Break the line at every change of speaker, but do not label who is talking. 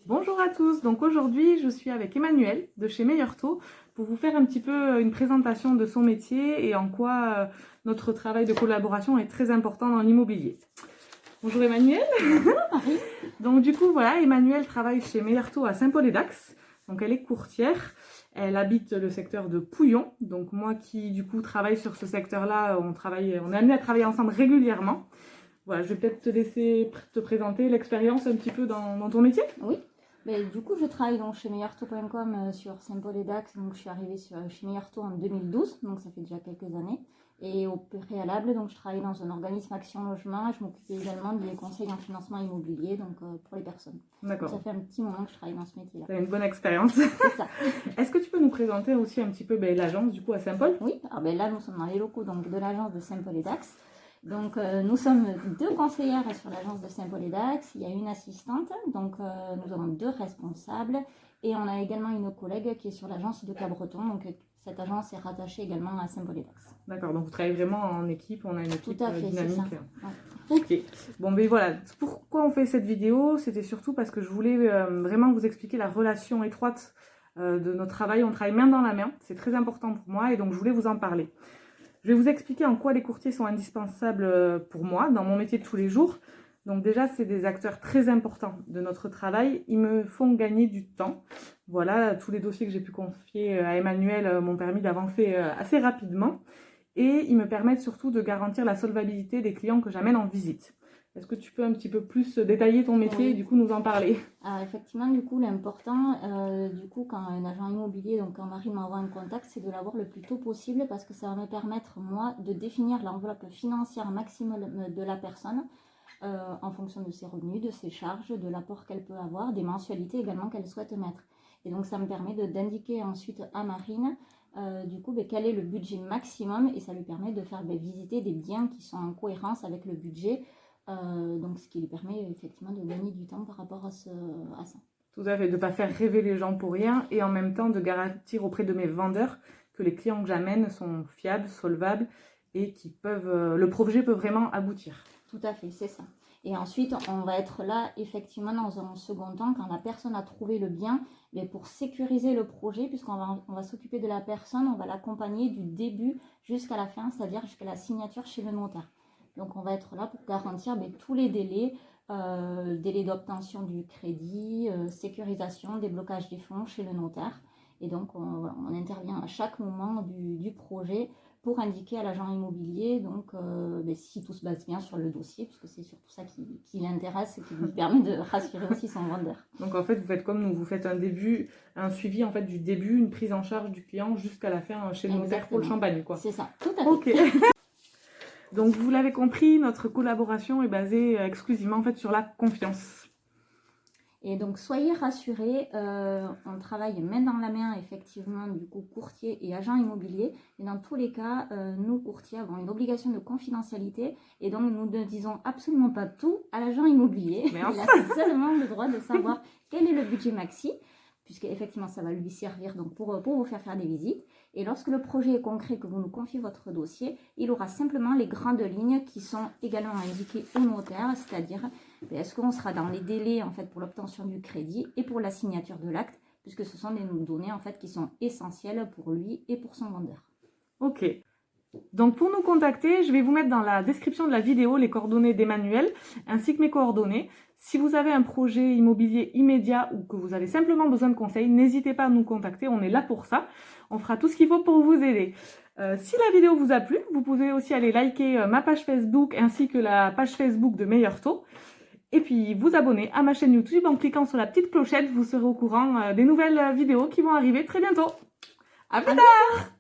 Bonjour à tous, donc aujourd'hui je suis avec Emmanuel de chez Meilleur Taux pour vous faire un petit peu une présentation de son métier et en quoi notre travail de collaboration est très important dans l'immobilier. Bonjour Emmanuel.
Bonjour Marie.
Donc du coup voilà, Emmanuel travaille chez Meilleur Taux à Saint-Paul-et-Dax, donc elle est courtière, elle habite le secteur de Pouillon, donc moi qui du coup travaille sur ce secteur-là, on est amené à travailler ensemble régulièrement. Voilà, je vais peut-être te laisser te présenter l'expérience un petit peu dans ton métier.
Oui, mais du coup je travaille donc chez meilleurtaux.com sur Saint-Paul-et-Dax, donc je suis arrivée chez Meilleur Taux en 2012, donc ça fait déjà quelques années. Et au préalable, donc je travaillais dans un organisme Action Logement et je m'occupais également des conseils en financement immobilier, donc pour les personnes.
D'accord.
Ça fait un petit moment que je travaille dans ce métier-là.
Tu as une bonne expérience.
C'est ça.
Est-ce que tu peux nous présenter aussi un petit peu l'agence du coup à Saint-Paul?
Oui, alors là nous sommes dans les locaux donc, de l'agence de Saint-Paul-et-Dax. Donc nous sommes 2 conseillères sur l'agence de Saint-Paul-et-Dax, il y a une assistante, donc nous avons 2 responsables et on a également une collègue qui est sur l'agence de Cabreton, donc cette agence est rattachée également à Saint-Paul-et-Dax.
D'accord, donc vous travaillez vraiment en équipe, on a une équipe
Tout à fait,
dynamique.
c'est ça.
Ouais. Ok, bon ben voilà, pourquoi on fait cette vidéo? C'était surtout parce que je voulais vraiment vous expliquer la relation étroite de notre travail, on travaille main dans la main, c'est très important pour moi et donc je voulais vous en parler. Je vais vous expliquer en quoi les courtiers sont indispensables pour moi, dans mon métier de tous les jours. Donc déjà, c'est des acteurs très importants de notre travail. Ils me font gagner du temps. Voilà, tous les dossiers que j'ai pu confier à Emmanuel m'ont permis d'avancer assez rapidement. Et ils me permettent surtout de garantir la solvabilité des clients que j'amène en visite. Est-ce que tu peux un petit peu plus détailler ton métier et du coup nous en parler?
Alors effectivement, du coup, l'important, quand un agent immobilier, donc quand Marie m'envoie un contact, c'est de l'avoir le plus tôt possible parce que ça va me permettre, moi, de définir l'enveloppe financière maximum de la personne en fonction de ses revenus, de ses charges, de l'apport qu'elle peut avoir, des mensualités également qu'elle souhaite mettre. Et donc ça me permet d'indiquer ensuite à Marine quel est le budget maximum et ça lui permet de faire visiter des biens qui sont en cohérence avec le budget. Donc ce qui lui permet effectivement de gagner du temps par rapport à ça.
Tout à fait, de ne pas faire rêver les gens pour rien et en même temps de garantir auprès de mes vendeurs que les clients que j'amène sont fiables, solvables et le projet peut vraiment aboutir.
Tout à fait, c'est ça. Et ensuite, on va être là effectivement dans un second temps quand la personne a trouvé le bien, mais pour sécuriser le projet, puisqu'on va s'occuper de la personne, on va l'accompagner du début jusqu'à la fin, c'est-à-dire jusqu'à la signature chez le notaire. Donc on va être là pour garantir tous les délais, délai d'obtention du crédit, sécurisation, déblocage des fonds chez le notaire. Et donc on intervient à chaque moment du projet pour indiquer à l'agent immobilier si tout se passe bien sur le dossier, puisque c'est surtout ça qui l'intéresse et qui lui permet de rassurer aussi son vendeur.
Donc en fait vous faites comme nous, vous faites un suivi en fait du début, une prise en charge du client jusqu'à la fin chez le notaire pour le champagne quoi.
C'est ça, tout à fait.
Ok. Donc vous l'avez compris, notre collaboration est basée exclusivement en fait sur la confiance.
Et donc soyez rassurés, on travaille main dans la main effectivement du coup courtier et agent immobilier. Et dans tous les cas, nous courtiers avons une obligation de confidentialité et donc nous ne disons absolument pas tout à l'agent immobilier. Il a seulement le droit de savoir quel est le budget maxi, puisque effectivement ça va lui servir donc pour vous faire des visites. Et lorsque le projet est concret, que vous nous confiez votre dossier, il aura simplement les grandes lignes qui sont également indiquées au notaire, c'est-à-dire est-ce qu'on sera dans les délais en fait pour l'obtention du crédit et pour la signature de l'acte, puisque ce sont des données en fait qui sont essentielles pour lui et pour son vendeur.
Ok. Donc pour nous contacter, je vais vous mettre dans la description de la vidéo les coordonnées d'Emmanuel ainsi que mes coordonnées. Si vous avez un projet immobilier immédiat ou que vous avez simplement besoin de conseils, n'hésitez pas à nous contacter, on est là pour ça. On fera tout ce qu'il faut pour vous aider. Si la vidéo vous a plu, vous pouvez aussi aller liker ma page Facebook ainsi que la page Facebook de Meilleur Taux. Et puis vous abonner à ma chaîne YouTube en cliquant sur la petite clochette, vous serez au courant des nouvelles vidéos qui vont arriver très bientôt. À plus tard!